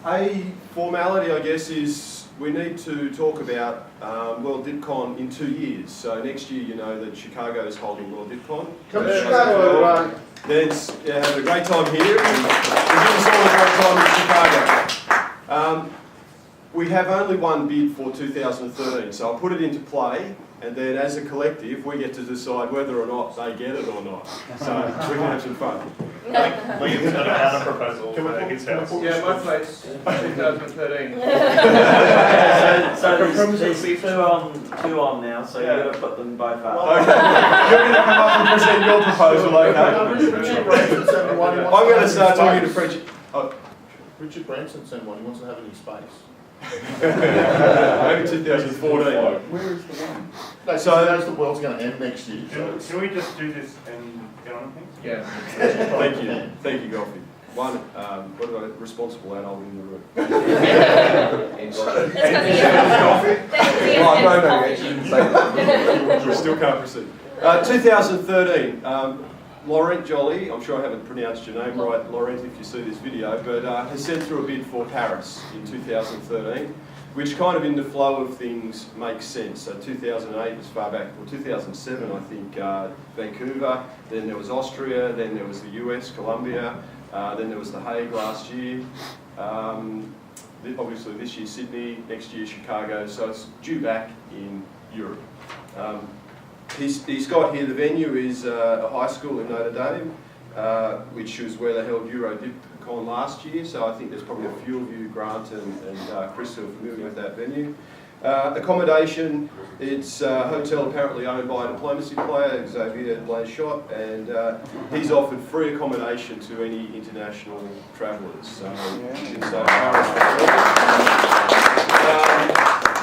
A formality, I guess, is we need to talk about World DipCon in 2 years. So next year, you know that Chicago is holding World DipCon. Come to Chicago, everyone. Let's have a great time here, and we'll give us all a great time in Chicago. We have only one bid for 2013, so I'll put it into play, and then as a collective, we get to decide whether or not they get it or not. So we can have some fun. Liam's got a counter proposal for his house. Yeah, my place, 2013. So there's two on now, so you've got to put them both up. Okay. You're going to come up and present your proposal, okay? I'm going to start talking to French. Richard Branson sent one, he wants to have it in space. Maybe 2014. Where is the one? No, So- so knows the world's going to end next year. So Can we just do this and get on with things? Yeah. Thank you, Goffy. One, what about a responsible adult in the room? We still can't proceed. 2013, Laurent Joly, I'm sure I haven't pronounced your name right, Laurent, if you see this video, but has sent through a bid for Paris in 2013, which kind of in the flow of things makes sense. So 2008 was far back, or 2007 I think, Vancouver, then there was Austria, then there was the US, Colombia, then there was The Hague last year, obviously this year Sydney, next year Chicago, so it's due back in Europe. He's got here, the venue is a high school in Notre Dame, which was where they held World DipCon last year, so I think there's probably a few of you, Grant and Chris, who are familiar with that venue. Accommodation, it's a hotel apparently owned by a diplomacy player, Xavier Blanchot, and he's offered free accommodation to any international travellers. So you can stay in Paris.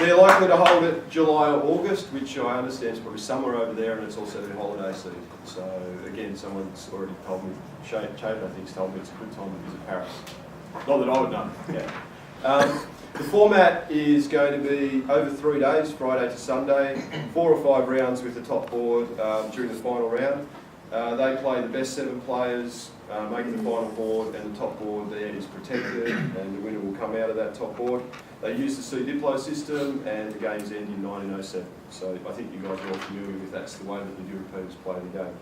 They're likely to hold it July or August, which I understand is probably summer over there, and it's also their holiday season. So again, someone's already told me, Chad I think's told me it's a good time to visit Paris. Not that I would know. Yeah. The format is going to be over 3 days, Friday to Sunday, 4 or 5 rounds with the top board during the final round. They play the best 7 players, making the final board, and the top board there is protected, and the winner will come out of that top board. They use the C-Diplo system, and the games end in 1907. So I think you guys are all familiar with that's the way that the Europeans play the game.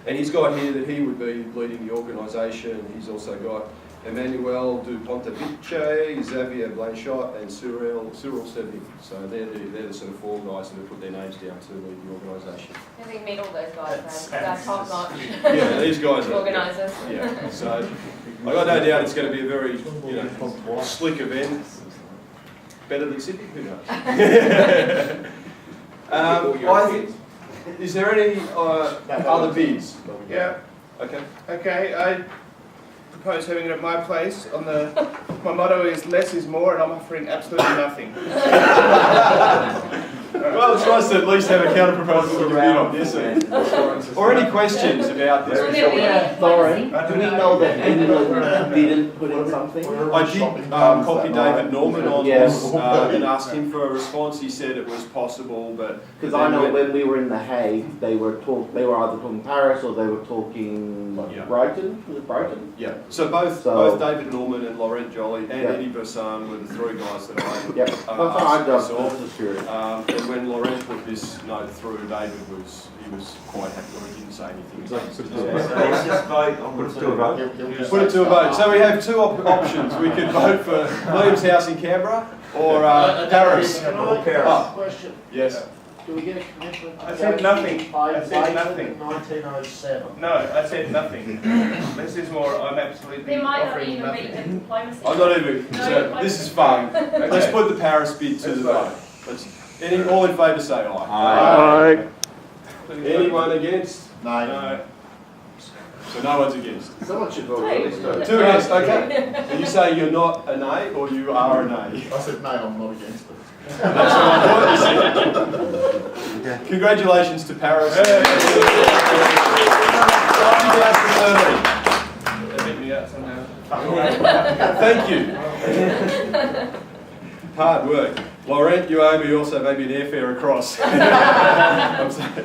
And he's got here that he would be leading the organisation. He's also got Emmanuel du Pontevice, Xavier Blanchot, and Cyril Sevigny. So they're the sort of 4 guys that have put their names down to lead the organisation. I think meet all those guys, they're top notch. Yeah, these guys are Organisers. Yeah, so I got no doubt it's going to be a very slick event. Better than Sydney? Who knows? Is there any other bids? Yeah. Okay. Okay, I propose having it at my place. My motto is less is more, and I'm offering absolutely nothing. Well, it's nice to at least have a counter proposal to bid on this. Or any questions about this? Lauren, do we know that England didn't put in something? I did copy David Norman on this and asked him for a response. He said it was possible, but Because I know when we were in The Hague, they were either talking Paris or they were talking Brighton. Was it Brighton? yeah. So both David Norman and Laurent Joly and Eddie Bassan were the 3 guys that I asked. And when Laurent put this note through, David was quite happy. He didn't say anything. So let's just vote on Put it to a vote. Put it to a vote. So we have 2 options. We could vote for William's house in Canberra or Paris. Can I ask a question? Yes. Do we get a commitment? I said nothing. I said nothing. 1907. No, I said nothing. Less is more, I'm absolutely They might not offering even meet the nothing. diplomacy. I'm not even. So this is fun. Let's put the Paris bid to the vote. All in favour say aye. Aye. Anyone against? No. No. So no one's against. Someone should vote for this. 2 against, okay. So you say you're not a nay or you are a nay? I said no, I'm not against it. That's what I thought you said. Congratulations to Paris. 2013. They beat me out somehow. Thank you. Hard work. Laurent, you owe me also maybe an airfare across. I'm sorry.